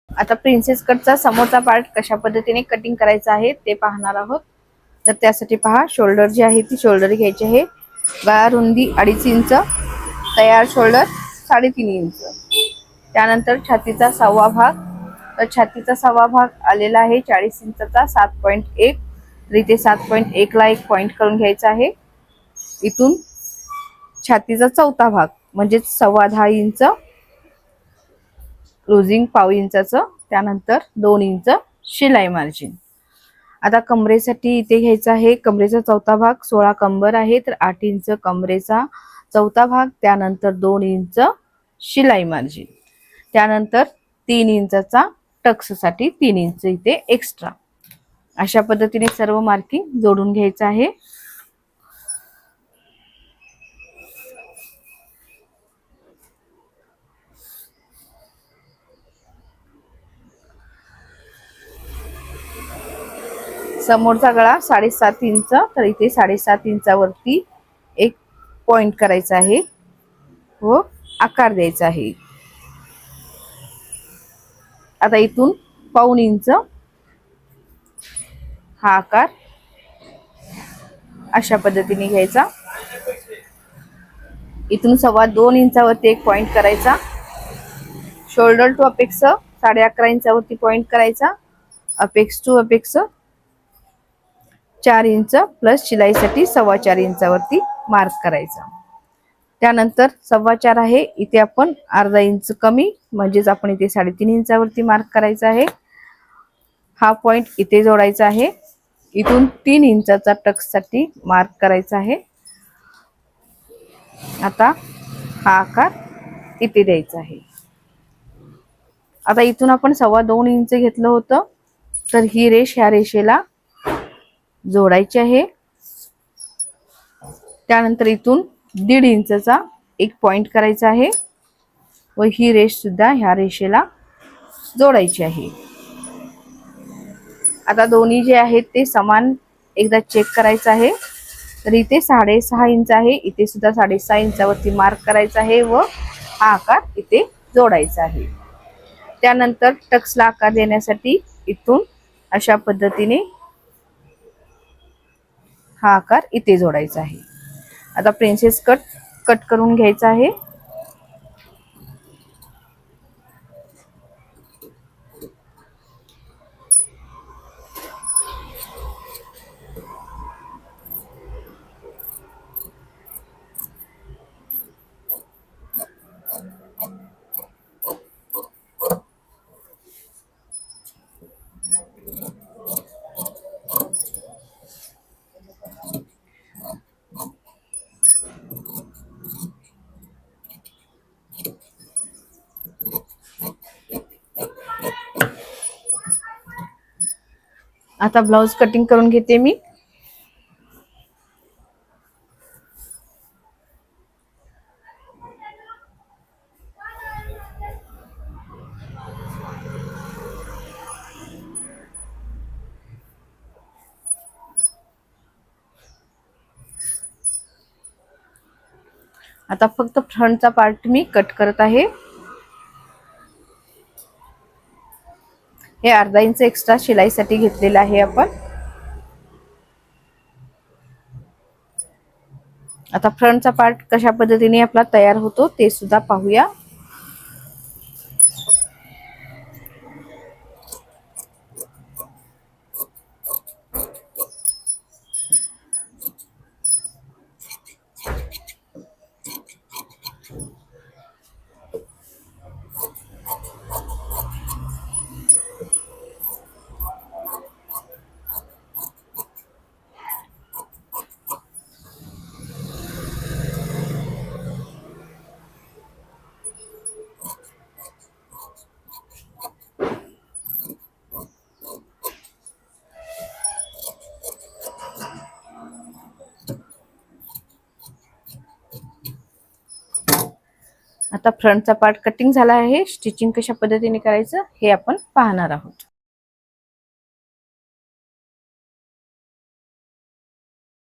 आता प्रिन्सेस कटचा समोरचा पार्ट कशा पद्धतीने कटिंग करायचा आहे ते पाहणार आहोत. तर त्यासाठी पहा, शोल्डर जी आहे ती शोल्डर घ्यायची आहे. गळा रुंदी 2.5 इंच, तयार शोल्डर 3.5 इंच. त्यानंतर छातीचा 1/2 भाग, तर छातीचा 1/2 भाग आलेला आहे 40 इंचचा 7.1. तर इथे 7.1 ला एक पॉइंट करून घ्यायचा आहे. इथून छातीचा 4था भाग म्हणजे 10.25 इंच लुजिंग 1/2 इंचाचं, त्यानंतर 2 इंच शिलाई मार्जिन. आता कमरेसाठी इथे घ्यायचा आहे कमरेचा 4था भाग, 16 कंबर आहे तर 8 इंच कमरेचा 4था भाग, त्यानंतर 2 इंच शिलाई मार्जिन, त्यानंतर 3 इंचाचा टक्ससाठी 3 इंच इथे एक्स्ट्रा. अशा पद्धतीने सर्व मार्किंग जोडून घ्यायचं आहे. समोरचा गळा 7.5 इंच, तर इथे 7.5 इंचावरती एक पॉइंट करायचा आहे व आकार द्यायचा आहे. आता इथून 1/2 इंच हा आकार अशा पद्धतीने घ्यायचा. इथून 2.25 इंचावरती एक पॉइंट करायचा. शोल्डर टू अपेक्स 11.5 इंचावरती पॉइंट करायचा. Apex to apex 4 inch plus शिलाईसाठी 4.25 इंचावरती मार्क करायचा. त्यानंतर 4.25 आहे, इथे आपण अर्धा इंच कमी म्हणजेच आपण इथे 3.5 इंचावरती मार्क करायचा आहे. हा पॉइंट इथे जोडायचा आहे. इथून 3 इंचाचा टक्ससाठी मार्क करायचा आहे. आता हा आकार इथे द्यायचा आहे. आता इथून आपण 2.25 इंच घेतलं होतं, तर ही रेष ह्या रेषेला जोडायची आहे. त्यानंतर इथून 1.5 इंचचा एक पॉइंट करायचा आहे व ही रेष सुद्धा ह्या रेषेला जोडायची आहे. आता दोन्ही जे आहेत ते समान एकदा चेक करायचं आहे. तर इथे 6.5 इंच आहे, इथे सुद्धा 6.5 इंचावरती मार्क करायचा आहे व हा आकार इथे जोडायचा आहे. त्यानंतर टक्सला आकार देण्यासाठी इथून अशा पद्धतीने हा आकार इथे जोडायचा आहे. आता प्रिन्सेस कट करून घ्यायचा आहे. आता ब्लाउज कटिंग करून घेते मी. आता फक्त फ्रंटचा पार्ट मी कट करत आहे. हे अर्धा इंच एक्स्ट्रा शिलाईसाठी घेतलेलं आहे आपण. आता फ्रंटचा पार्ट कशा पद्धतीने आपला तयार होतो ते सुद्धा पाहूया. आता फ्रंटचा पार्ट कटिंग झाला आहे. स्टिचिंग कशा पद्धतीने करायचं हे आपण पाहणार आहोत.